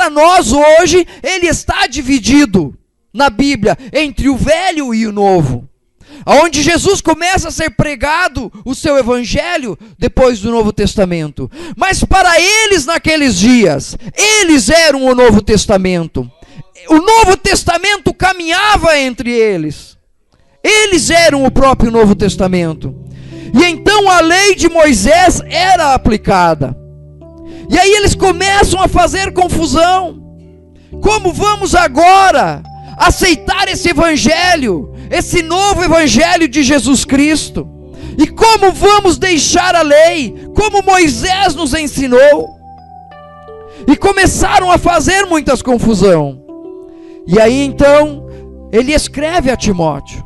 para nós hoje, ele está dividido na Bíblia entre o Velho e o Novo. Onde Jesus começa a ser pregado o seu evangelho depois do Novo Testamento. Mas para eles naqueles dias, eles eram o Novo Testamento. O Novo Testamento caminhava entre eles. Eles eram o próprio Novo Testamento. E então a lei de Moisés era aplicada. E aí eles começam a fazer confusão. Como vamos agora aceitar esse evangelho, esse novo evangelho de Jesus Cristo? E como vamos deixar a lei, como Moisés nos ensinou? E começaram a fazer muitas confusão. E aí então, ele escreve a Timóteo.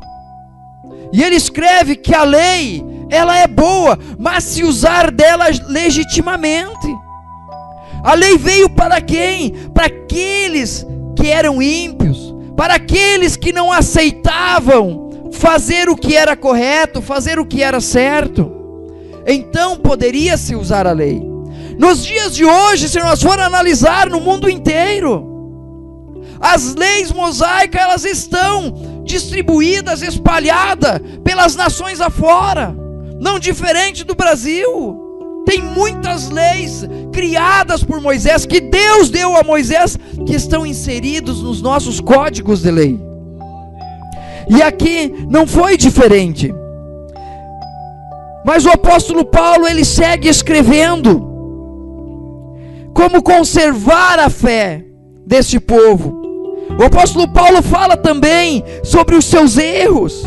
E ele escreve que a lei, ela é boa, mas se usar dela legitimamente. A lei veio para quem? Para aqueles que eram ímpios, para aqueles que não aceitavam fazer o que era correto, fazer o que era certo. Então poderia-se usar a lei. Nos dias de hoje, se nós for analisar no mundo inteiro, as leis mosaicas, elas estão distribuídas, espalhadas pelas nações afora, não diferente do Brasil. Tem muitas leis criadas por Moisés, que Deus deu a Moisés, que estão inseridos nos nossos códigos de lei. E aqui não foi diferente. Mas o apóstolo Paulo, ele segue escrevendo como conservar a fé deste povo. O apóstolo Paulo fala também sobre os seus erros.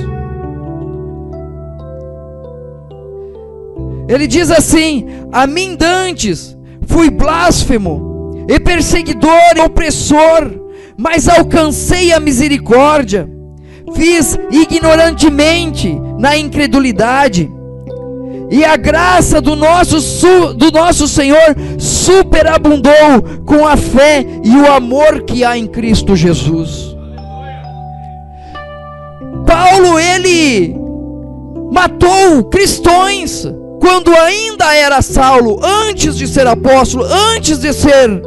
Ele diz assim: a mim dantes fui blasfemo e perseguidor e opressor, mas alcancei a misericórdia, fiz ignorantemente na incredulidade, e a graça do nosso Senhor superabundou com a fé e o amor que há em Cristo Jesus. Paulo, ele matou cristãos quando ainda era Saulo, antes de ser apóstolo, antes de ser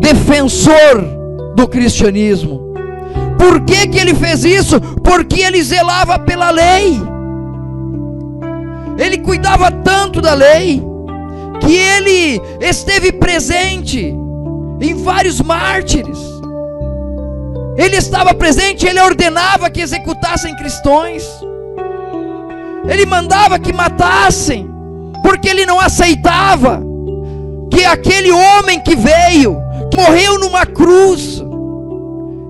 defensor do cristianismo. Por que que ele fez isso? Porque ele zelava pela lei. Ele cuidava tanto da lei, que ele esteve presente em vários mártires. Ele estava presente, ele ordenava que executassem cristãos. Ele mandava que matassem, porque ele não aceitava que aquele homem que veio, que morreu numa cruz,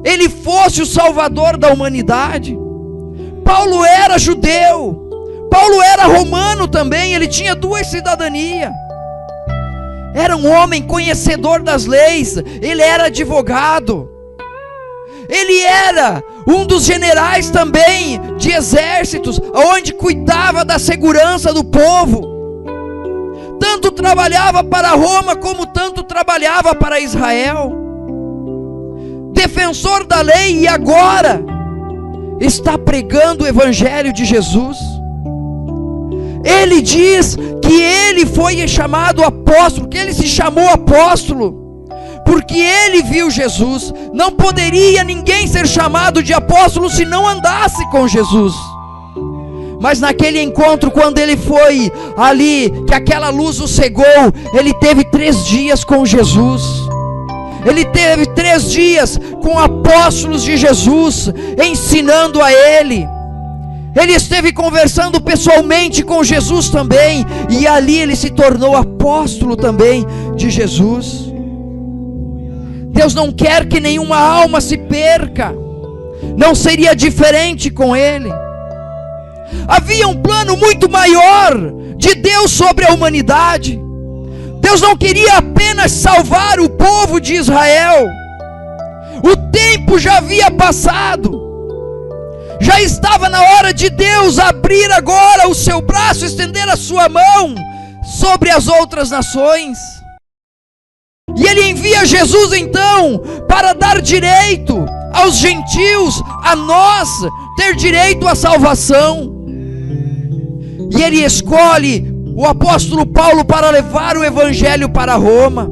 ele fosse o salvador da humanidade. Paulo era judeu, Paulo era romano também, ele tinha duas cidadanias. Era um homem conhecedor das leis, ele era advogado. Ele era um dos generais também de exércitos, onde cuidava da segurança do povo. Tanto trabalhava para Roma, como tanto trabalhava para Israel. Defensor da lei, e agora está pregando o evangelho de Jesus. Ele diz que ele foi chamado apóstolo, que ele se chamou apóstolo porque ele viu Jesus. Não poderia ninguém ser chamado de apóstolo se não andasse com Jesus. Mas naquele encontro, quando ele foi ali, que aquela luz o cegou, ele teve 3 dias com Jesus. Ele teve 3 dias com apóstolos de Jesus, ensinando a ele. Ele esteve conversando pessoalmente com Jesus também, e ali ele se tornou apóstolo também de Jesus. Deus não quer que nenhuma alma se perca. Não seria diferente com ele. Havia um plano muito maior de Deus sobre a humanidade. Deus não queria apenas salvar o povo de Israel. O tempo já havia passado. Já estava na hora de Deus abrir agora o seu braço, estender a sua mão sobre as outras nações. E ele envia Jesus então para dar direito aos gentios, a nós ter direito à salvação. E ele escolhe o apóstolo Paulo para levar o evangelho para Roma.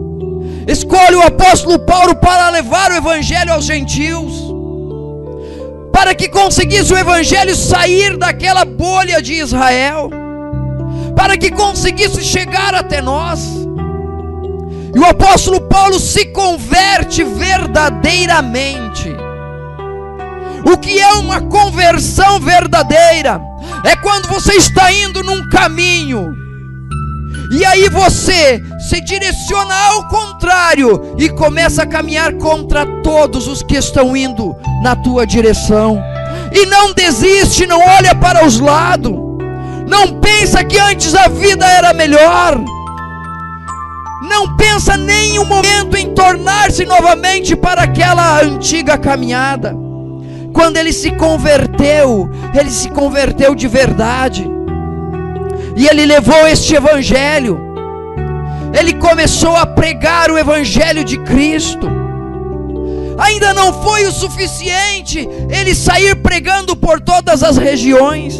escolhe o apóstolo Paulo para levar o evangelho aos gentios, para que conseguisse o evangelho sair daquela bolha de Israel, para que conseguisse chegar até nós. E o apóstolo Paulo se converte verdadeiramente. O que é uma conversão verdadeira? É quando você está indo num caminho, e aí você se direciona ao contrário e começa a caminhar contra todos os que estão indo na tua direção. E não desiste, não olha para os lados, não pensa que antes a vida era melhor, não pensa nem um momento em tornar-se novamente para aquela antiga caminhada. Quando ele se converteu de verdade, e ele levou este evangelho, ele começou a pregar o evangelho de Cristo. Ainda não foi o suficiente ele sair pregando por todas as regiões,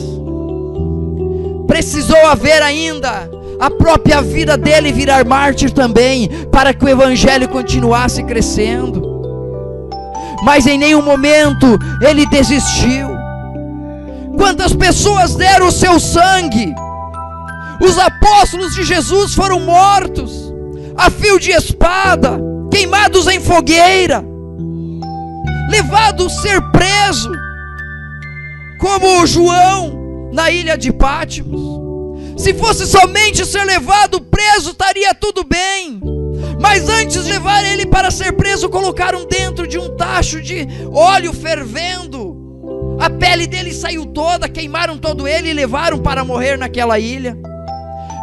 precisou haver ainda a própria vida dele virar mártir também, para que o evangelho continuasse crescendo. Mas em nenhum momento ele desistiu. Quantas pessoas deram o seu sangue? Os apóstolos de Jesus foram mortos a fio de espada, queimados em fogueira, levados a ser preso, como João na ilha de Patmos. Se fosse somente ser levado preso, estaria tudo bem. Mas antes de levar ele para ser preso, colocaram dentro de um tacho de óleo fervendo. A pele dele saiu toda, queimaram todo ele e levaram para morrer naquela ilha.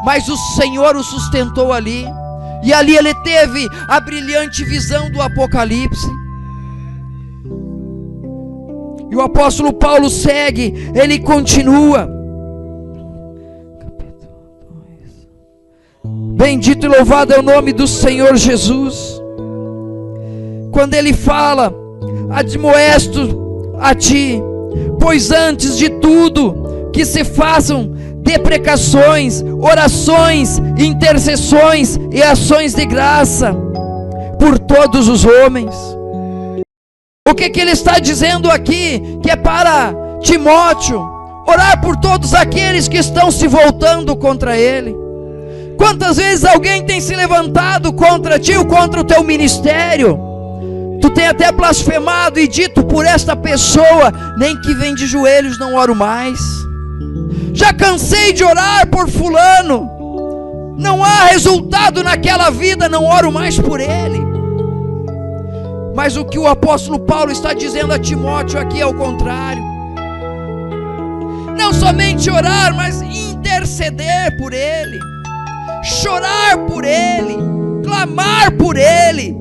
Mas o Senhor o sustentou ali, e ali ele teve a brilhante visão do Apocalipse. E o apóstolo Paulo segue, ele continua. Bendito e louvado é o nome do Senhor Jesus. Quando ele fala: admoesto a ti, pois antes de tudo que se façam deprecações, orações, intercessões e ações de graça por todos os homens. O que ele está dizendo aqui? Que é para Timóteo orar por todos aqueles que estão se voltando contra ele. Quantas vezes alguém tem se levantado contra ti ou contra o teu ministério? Tu tem até blasfemado e dito por esta pessoa: nem que vem de joelhos não oro mais. Já cansei de orar por fulano, não há resultado naquela vida, não oro mais por ele. Mas o que o apóstolo Paulo está dizendo a Timóteo aqui é o contrário. Não somente orar, mas interceder por ele, chorar por ele, clamar por ele,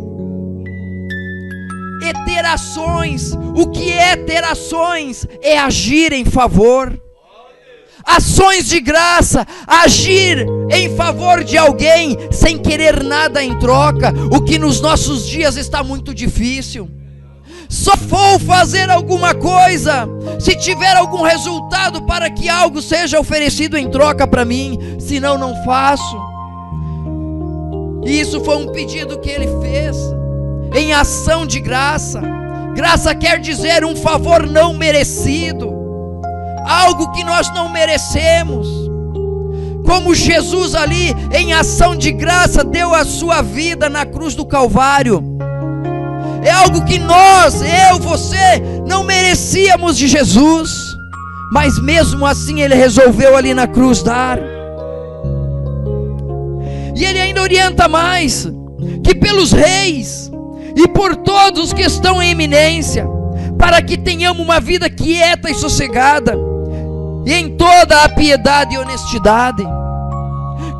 e ter ações. O que é ter ações? É agir em favor. Ações de graça, agir em favor de alguém sem querer nada em troca, o que nos nossos dias está muito difícil. Só vou fazer alguma coisa se tiver algum resultado para que algo seja oferecido em troca para mim, senão não faço. E isso foi um pedido que ele fez em ação de graça. Graça quer dizer um favor não merecido, algo que nós não merecemos. Como Jesus ali em ação de graça deu a sua vida na cruz do Calvário. É algo que nós, eu, você, não merecíamos de Jesus, mas mesmo assim ele resolveu ali na cruz dar. E ele ainda orienta mais, que pelos reis e por todos que estão em eminência, para que tenhamos uma vida quieta e sossegada, e em toda a piedade e honestidade.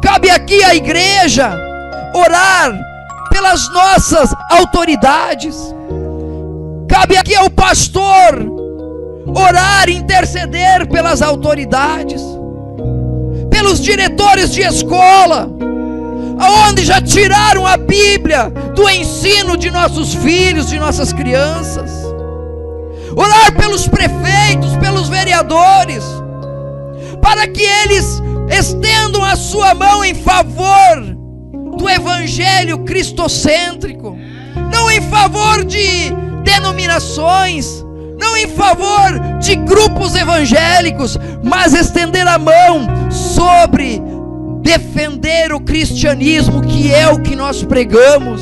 Cabe aqui à igreja orar pelas nossas autoridades. Cabe aqui ao pastor orar e interceder pelas autoridades, pelos diretores de escola, aonde já tiraram a Bíblia do ensino de nossos filhos, de nossas crianças. Orar pelos prefeitos, pelos vereadores, para que eles estendam a sua mão em favor do evangelho cristocêntrico, não em favor de denominações, não em favor de grupos evangélicos, mas estender a mão sobre defender o cristianismo, que é o que nós pregamos.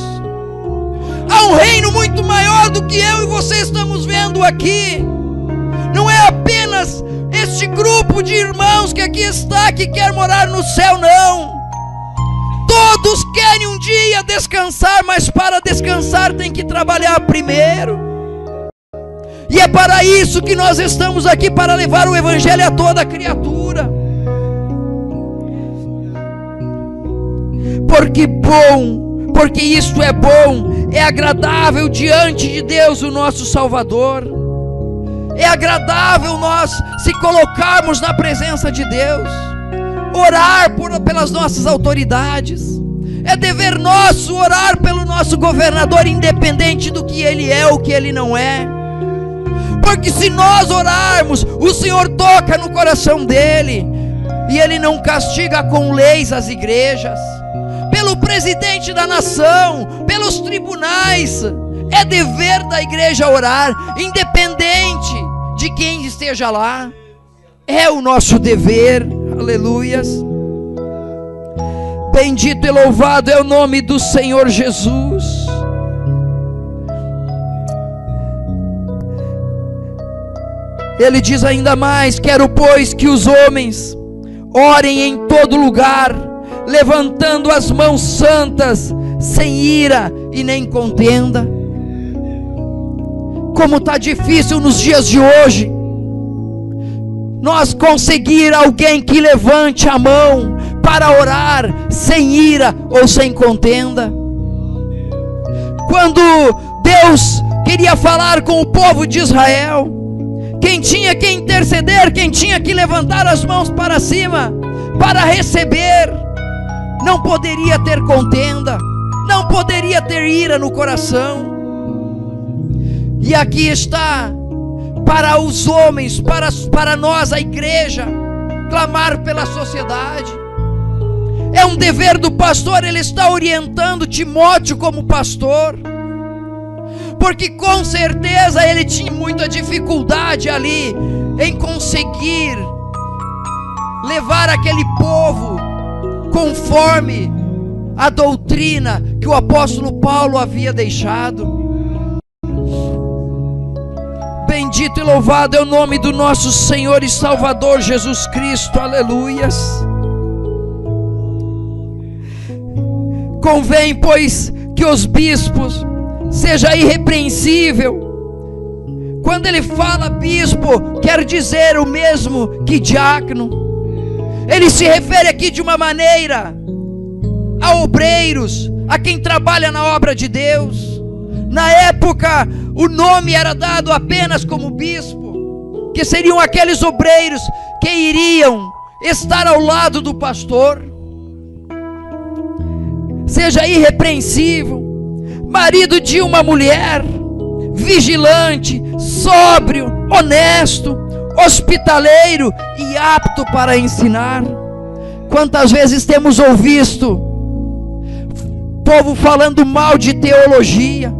Há um reino muito maior do que eu e você estamos vendo aqui. Não é apenas este grupo de irmãos que aqui está, que quer morar no céu, não. Todos querem um dia descansar, mas para descansar tem que trabalhar primeiro. E é para isso que nós estamos aqui, para levar o evangelho a toda criatura. Porque isto é bom, é agradável diante de Deus, o nosso Salvador. É agradável nós se colocarmos na presença de Deus, orar pelas nossas autoridades. É dever nosso orar pelo nosso governador, independente do que ele é ou que ele não é. Porque se nós orarmos, o Senhor toca no coração dele, e ele não castiga com leis as igrejas. Pelo presidente da nação, pelos tribunais, é dever da igreja orar, independente de quem esteja lá. É o nosso dever. Aleluias. Bendito e louvado é o nome do Senhor Jesus. Ele diz ainda mais: quero, pois, que os homens orem em todo lugar, levantando as mãos santas, sem ira e nem contenda. Como está difícil nos dias de hoje nós conseguir alguém que levante a mão para orar sem ira ou sem contenda. Quando Deus queria falar com o povo de Israel, quem tinha que interceder, quem tinha que levantar as mãos para cima para receber, não poderia ter contenda, não poderia ter ira no coração. E aqui está, para os homens, para nós, a igreja, clamar pela sociedade. É um dever do pastor. Ele está orientando Timóteo como pastor, porque com certeza ele tinha muita dificuldade ali em conseguir levar aquele povo conforme a doutrina que o apóstolo Paulo havia deixado. Bendito e louvado é o nome do nosso Senhor e Salvador Jesus Cristo. Aleluias. Convém, pois, que os bispos seja irrepreensível. Quando ele fala bispo, quer dizer o mesmo que diácono. Ele se refere aqui de uma maneira a obreiros, a quem trabalha na obra de Deus. Na época, o nome era dado apenas como bispo, que seriam aqueles obreiros que iriam estar ao lado do pastor. Seja irrepreensível, marido de uma mulher, vigilante, sóbrio, honesto, hospitaleiro e apto para ensinar. Quantas vezes temos ouvido povo falando mal de teologia?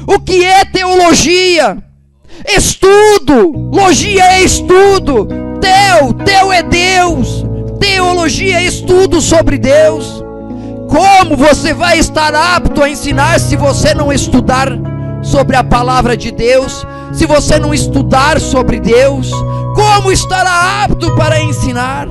O que é teologia? Estudo. Logia é estudo. Teu é Deus. Teologia é estudo sobre Deus. Como você vai estar apto a ensinar se você não estudar sobre a palavra de Deus? Se você não estudar sobre Deus, como estará apto para ensinar?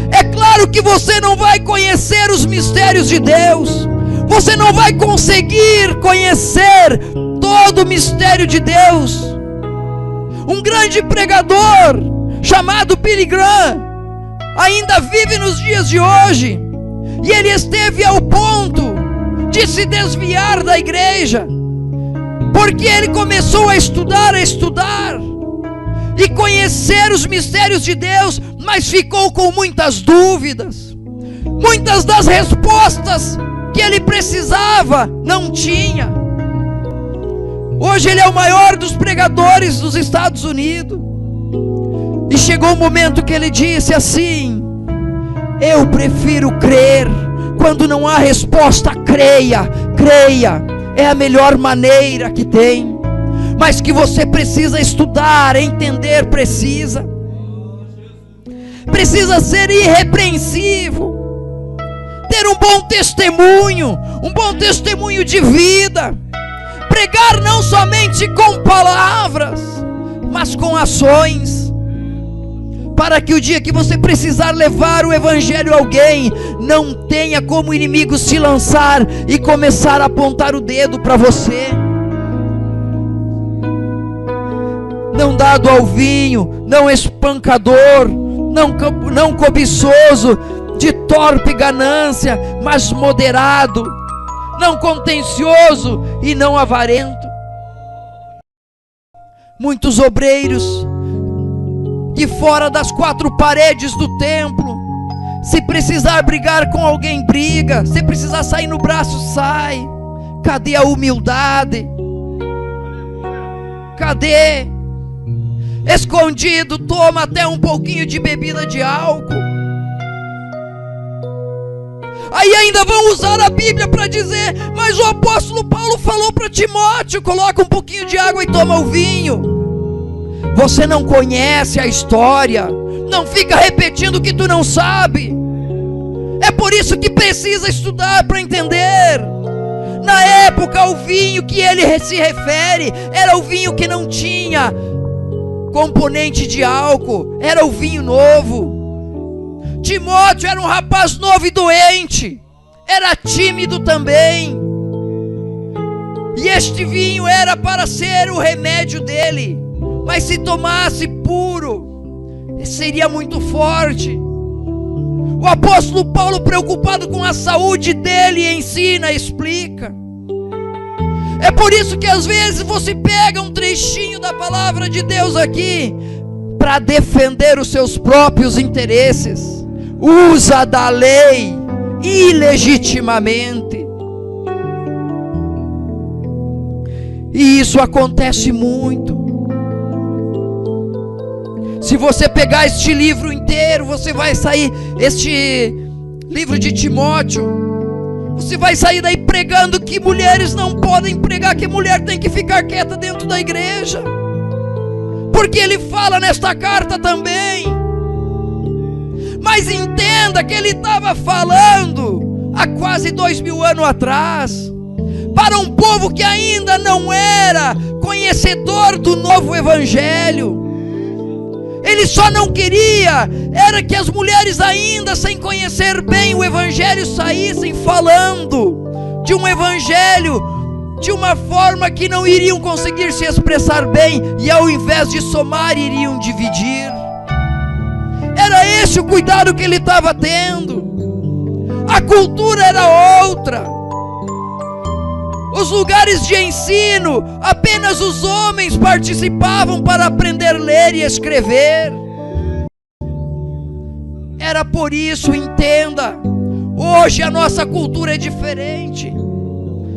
É claro que você não vai conhecer os mistérios de Deus. Você não vai conseguir conhecer todo o mistério de Deus. Um grande pregador chamado Billy Graham ainda vive nos dias de hoje, e ele esteve ao ponto de se desviar da igreja, porque ele começou a estudar e conhecer os mistérios de Deus, mas ficou com muitas dúvidas. Muitas das respostas que ele precisava não tinha. Hoje ele é o maior dos pregadores dos Estados Unidos, e chegou um momento que ele disse assim: eu prefiro crer quando não há resposta, creia, creia, é a melhor maneira que tem. Mas que você precisa estudar, entender, precisa ser irrepreensível, ter um bom testemunho de vida, pregar não somente com palavras, mas com ações, para que o dia que você precisar levar o evangelho a alguém, não tenha como o inimigo se lançar e começar a apontar o dedo para você. Não dado ao vinho, não espancador, não cobiçoso, de torpe ganância, mas moderado, não contencioso e não avarento. Muitos obreiros de fora das quatro paredes do templo, se precisar brigar com alguém, briga, se precisar sair no braço, sai. Cadê a humildade? Cadê? Escondido, toma até um pouquinho de bebida de álcool. Aí ainda vão usar a Bíblia para dizer: mas o apóstolo Paulo falou para Timóteo, coloca um pouquinho de água e toma o vinho. Você não conhece a história, não fica repetindo o que tu não sabe. É por isso que precisa estudar para entender. Na época, o vinho que ele se refere era o vinho que não tinha componente de álcool, era o vinho novo. Timóteo era um rapaz novo e doente, era tímido também, e este vinho era para ser o remédio dele, mas se tomasse puro, seria muito forte. O apóstolo Paulo, preocupado com a saúde dele, ensina, explica. É por isso que às vezes você pega um trechinho da palavra de Deus aqui, para defender os seus próprios interesses, usa da lei ilegitimamente. E isso acontece muito. Se você pegar este livro inteiro, você vai sair, este livro de Timóteo, você vai sair daí pregando que mulheres não podem pregar, que mulher tem que ficar quieta dentro da igreja, porque ele fala nesta carta também. Mas entenda que ele estava falando há quase 2000 anos atrás, para um povo que ainda não era conhecedor do novo evangelho. Ele só não queria era que as mulheres, ainda sem conhecer bem o evangelho, saíssem falando de um evangelho de uma forma que não iriam conseguir se expressar bem, e ao invés de somar, iriam dividir. Era esse o cuidado que ele estava tendo. A cultura era outra. Os lugares de ensino, apenas os homens participavam para aprender a ler e escrever. Era por isso, entenda, hoje a nossa cultura é diferente.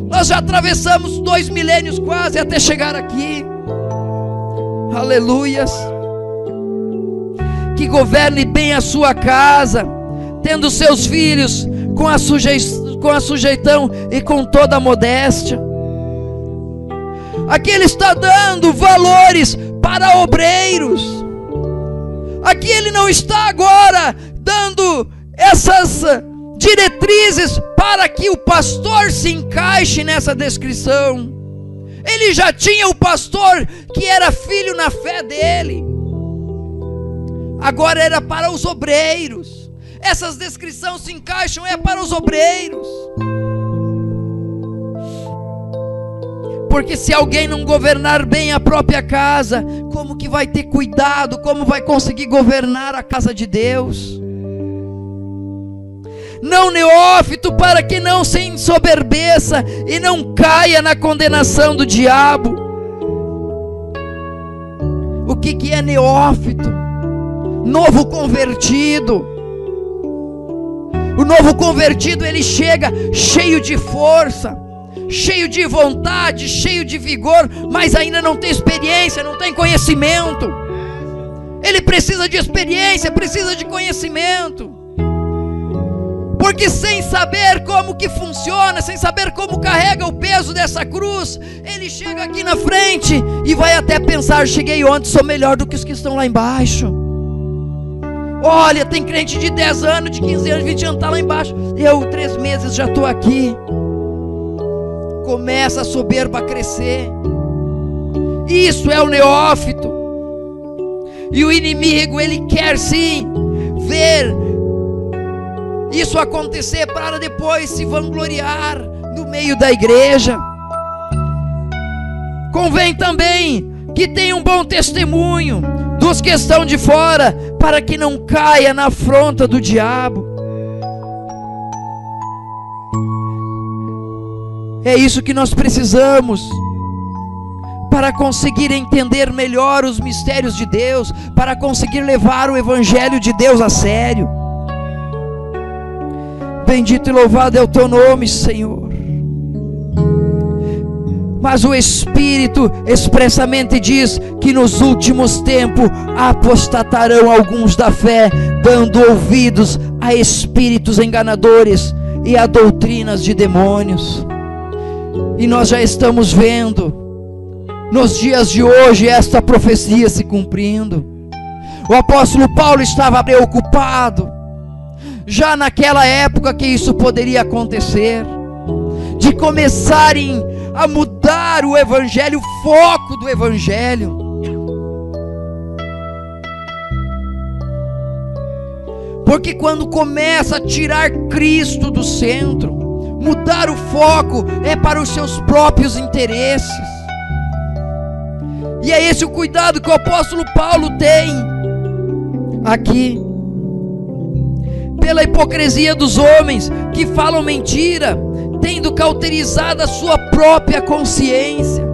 Nós já atravessamos 2 milênios quase até chegar aqui. Aleluias. Que governe bem a sua casa, tendo seus filhos com a sujeitão e com toda a modéstia. Aqui ele está dando valores para obreiros. Aqui ele não está agora dando essas diretrizes para que o pastor se encaixe nessa descrição. Ele já tinha o pastor que era filho na fé dele. Agora era para os obreiros. Essas descrições se encaixam, é para os obreiros. Porque se alguém não governar bem a própria casa, como que vai ter cuidado? Como vai conseguir governar a casa de Deus? Não neófito, para que não se ensoberbeça e não caia na condenação do diabo. O que é neófito? Novo convertido. O novo convertido, ele chega cheio de força, cheio de vontade, cheio de vigor, mas ainda não tem experiência, não tem conhecimento. Ele precisa de experiência, precisa de conhecimento. porque sem saber como que funciona, sem saber como carrega o peso dessa cruz, ele chega aqui na frente e vai até pensar: cheguei ontem, sou melhor do que os que estão lá embaixo. Olha, tem crente de 10 anos, de 15 anos, de 20 anos, está lá embaixo. Eu 3 meses já estou aqui. Começa a soberba a crescer. Isso é o neófito. E o inimigo, ele quer sim ver isso acontecer para depois se vangloriar no meio da igreja. Convém também que tenha um bom testemunho dos que estão de fora, para que não caia na afronta do diabo. É isso que nós precisamos para conseguir entender melhor os mistérios de Deus, para conseguir levar o Evangelho de Deus a sério. Bendito e louvado é o teu nome, Senhor. Mas o Espírito expressamente diz que nos últimos tempos apostatarão alguns da fé, dando ouvidos a espíritos enganadores e a doutrinas de demônios. E nós já estamos vendo nos dias de hoje esta profecia se cumprindo. O apóstolo Paulo estava preocupado já naquela época que isso poderia acontecer, de começarem a mudar o Evangelho, o foco do Evangelho. Porque quando começa a tirar Cristo do centro, mudar o foco é para os seus próprios interesses. E é esse o cuidado que o apóstolo Paulo tem aqui. Pela hipocrisia dos homens que falam mentira, tendo cauterizado a sua própria consciência.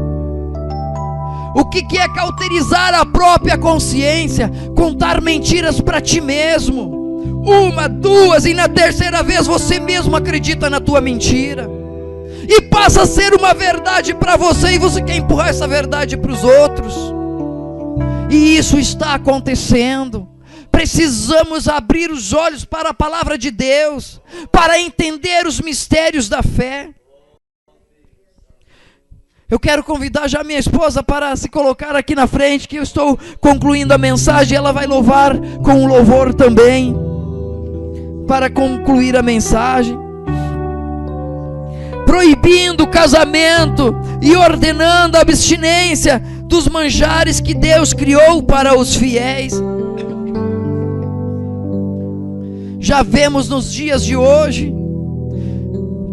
O que é cauterizar a própria consciência? Contar mentiras para ti mesmo. 1, 2 e na terceira vez você mesmo acredita na tua mentira. E passa a ser uma verdade para você, e você quer empurrar essa verdade para os outros. E isso está acontecendo. Precisamos abrir os olhos para a palavra de Deus, para entender os mistérios da fé. Eu quero convidar já minha esposa para se colocar aqui na frente, que eu estou concluindo a mensagem. Ela vai louvar com um louvor também, para concluir a mensagem. Proibindo o casamento e ordenando a abstinência dos manjares que Deus criou para os fiéis. Já vemos nos dias de hoje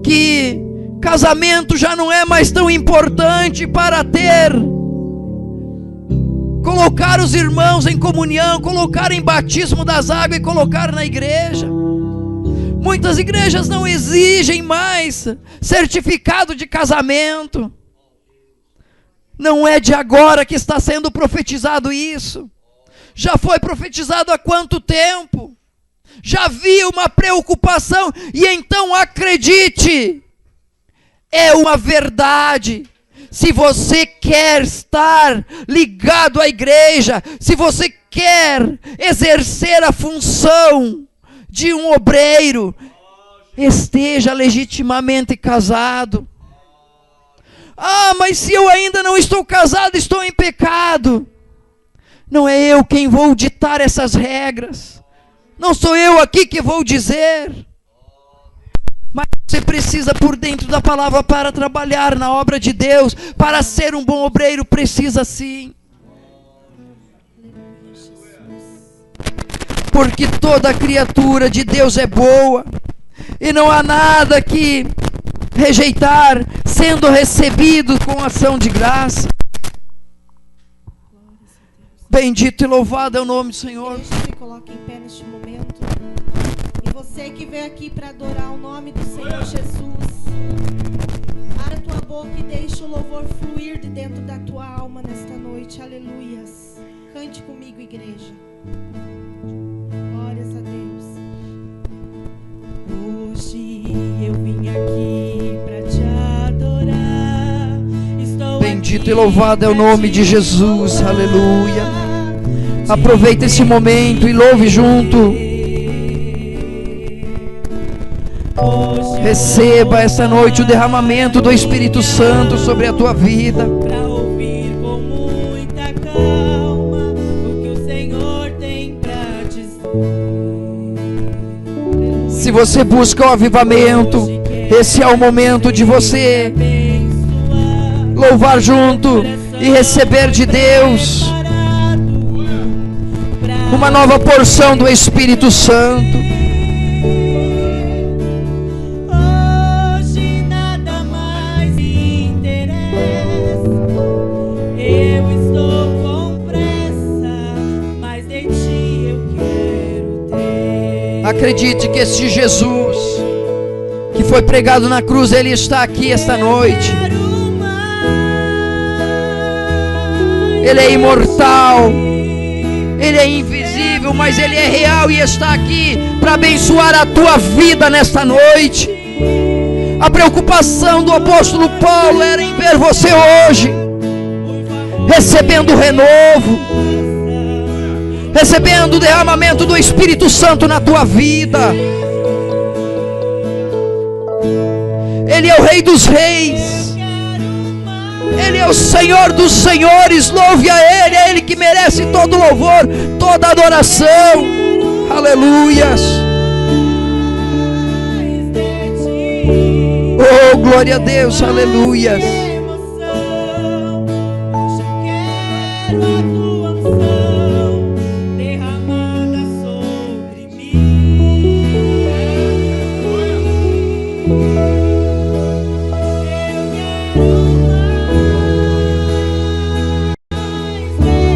que casamento já não é mais tão importante para colocar os irmãos em comunhão, colocar em batismo das águas e colocar na igreja. Muitas igrejas não exigem mais certificado de casamento. Não é de agora que está sendo profetizado isso. Já foi profetizado há quanto tempo? Já havia uma preocupação, e então acredite, é uma verdade. Se você quer estar ligado à igreja, se você quer exercer a função de um obreiro, esteja legitimamente casado. Ah, mas se eu ainda não estou casado, estou em pecado. Não é eu quem vou ditar essas regras. Não sou eu aqui que vou dizer. Mas você precisa por dentro da palavra para trabalhar na obra de Deus. Para ser um bom obreiro precisa sim. Porque toda criatura de Deus é boa. E não há nada que rejeitar, sendo recebido com ação de graça. Bendito e louvado é o nome do Senhor. Se coloque em pé neste momento. E você que veio aqui para adorar o nome do Senhor Jesus, abra a tua boca e deixa o louvor fluir de dentro da tua alma nesta noite. Aleluias. Cante comigo, igreja. Glórias a Deus. Hoje eu vim aqui para te adorar. Bendito e louvado é o nome de Jesus. Aleluia. Aproveita esse momento e louve junto. Receba essa noite o derramamento do Espírito Santo sobre a tua vida. Pra ouvir com muita calma o que o Senhor tem pra dizer. Se você busca o avivamento, esse é o momento de você louvar junto e receber de Deus uma nova porção do Espírito Santo. Hoje nada mais me interessa. Eu estou com pressa, mas de ti eu quero ter. Acredite que este Jesus que foi pregado na cruz, Ele está aqui esta noite. Ele é imortal, Ele é invisível, mas Ele é real e está aqui para abençoar a tua vida nesta noite. A preocupação do apóstolo Paulo era em ver você hoje recebendo o renovo, recebendo o derramamento do Espírito Santo na tua vida. Ele é o Rei dos Reis, Ele é o Senhor dos Senhores. Louve a Ele, é Ele que merece todo louvor, toda adoração. Aleluias. Oh, glória a Deus, aleluias. Hoje eu quero a tua unção derramada sobre mim.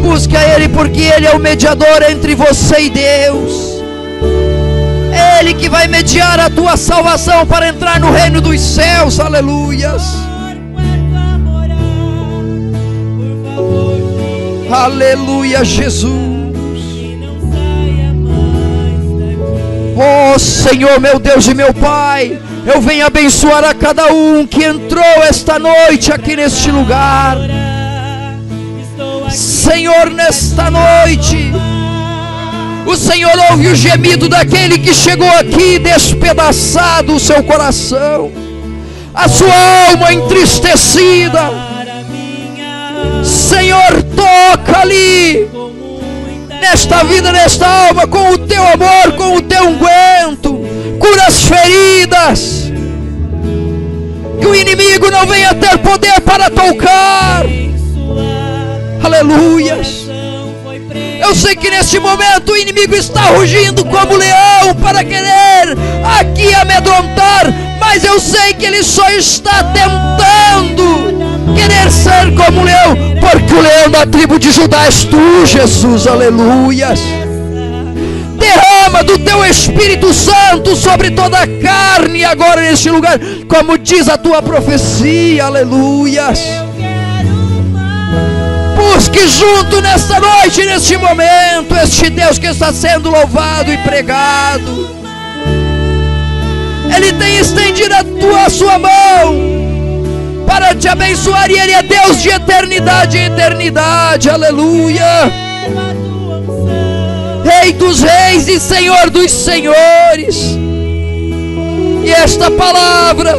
Busque a Ele, porque Ele é o mediador entre você e Deus. É Ele que vai mediar a tua salvação para entrar no reino dos céus. Aleluias. Aleluia, Jesus. Oh Senhor, meu Deus e meu Pai, eu venho abençoar a cada um que entrou esta noite aqui neste lugar. Senhor, nesta noite, o Senhor ouve o gemido daquele que chegou aqui despedaçado o seu coração, a sua alma entristecida. Senhor, toca ali nesta vida, nesta alma, com o teu amor, com o teu unguento. Cura as feridas, que o inimigo não venha ter poder para tocar. Aleluias. Eu sei que neste momento o inimigo está rugindo como leão para querer aqui amedrontar, mas eu sei que ele só está tentando querer ser como o leão, porque o leão da tribo de Judá és tu, Jesus. Aleluias. Derrama do teu Espírito Santo sobre toda a carne agora neste lugar, como diz a tua profecia. Aleluias. Busque junto nesta noite, neste momento, este Deus que está sendo louvado e pregado. Ele tem estendido a sua mão para te abençoar, e Ele é Deus de eternidade em eternidade. Aleluia. Rei dos reis e Senhor dos senhores. E esta palavra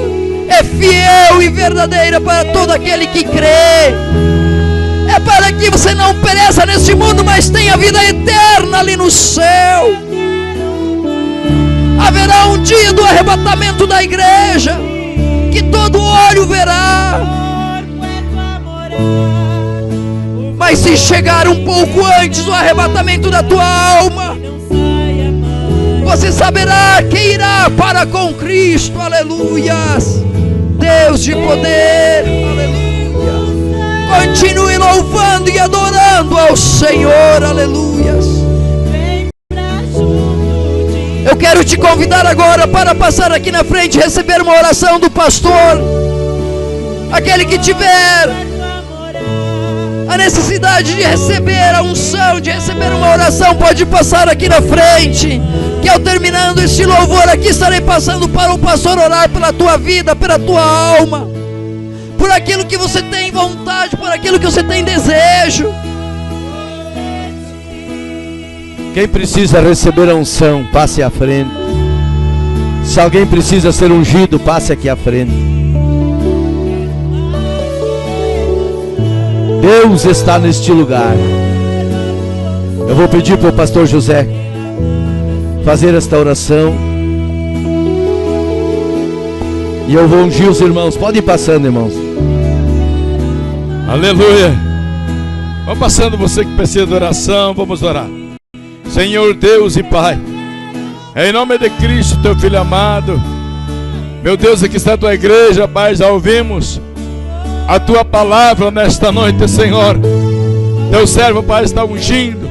é fiel e verdadeira para todo aquele que crê. É para que você não pereça neste mundo, mas tenha vida eterna ali no céu. Haverá um dia do arrebatamento da igreja, que todo olho verá. Mas se chegar um pouco antes do arrebatamento da tua alma, você saberá que irá para com Cristo. Aleluias. Deus de poder. Aleluia. Continue louvando e adorando ao Senhor. Aleluias. Eu quero te convidar agora para passar aqui na frente e receber uma oração do pastor. Aquele que tiver a necessidade de receber a unção, de receber uma oração, pode passar aqui na frente, que eu terminando este louvor aqui, estarei passando para o pastor orar pela tua vida, pela tua alma, por aquilo que você tem vontade, por aquilo que você tem desejo. Quem precisa receber a unção, passe à frente. Se alguém precisa ser ungido, passe aqui à frente. Deus está neste lugar. Eu vou pedir para o pastor José fazer esta oração. E eu vou ungir os irmãos. Pode ir passando, irmãos. Aleluia. Vamos passando, você que precisa de oração. Vamos orar. Senhor Deus e Pai, em nome de Cristo, teu Filho amado, meu Deus, aqui está a tua igreja, Pai. Já ouvimos a tua palavra nesta noite, Senhor. Teu servo, Pai, está ungindo,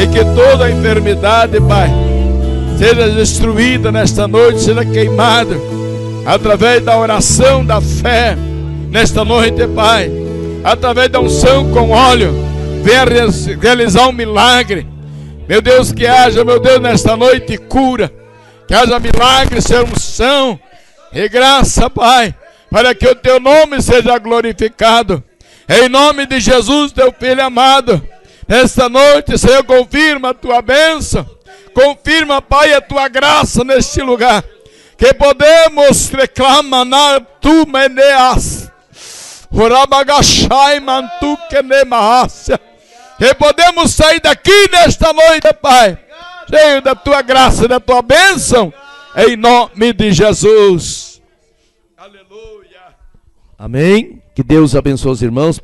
e que toda a enfermidade, Pai, seja destruída nesta noite, seja queimada através da oração da fé nesta noite, Pai. Através da unção com óleo, venha realizar um milagre. Meu Deus, que haja, meu Deus, nesta noite cura, que haja milagre, ser unção e graça, Pai, para que o teu nome seja glorificado. Em nome de Jesus, teu Filho amado, nesta noite, Senhor, confirma a tua bênção, confirma, Pai, a tua graça neste lugar, que podemos reclamar na tu meneas, urabagashai mantu kenemahasya, que podemos sair daqui nesta noite, Pai, cheio da tua graça e da tua bênção, em nome de Jesus. Aleluia. Amém. Que Deus abençoe os irmãos.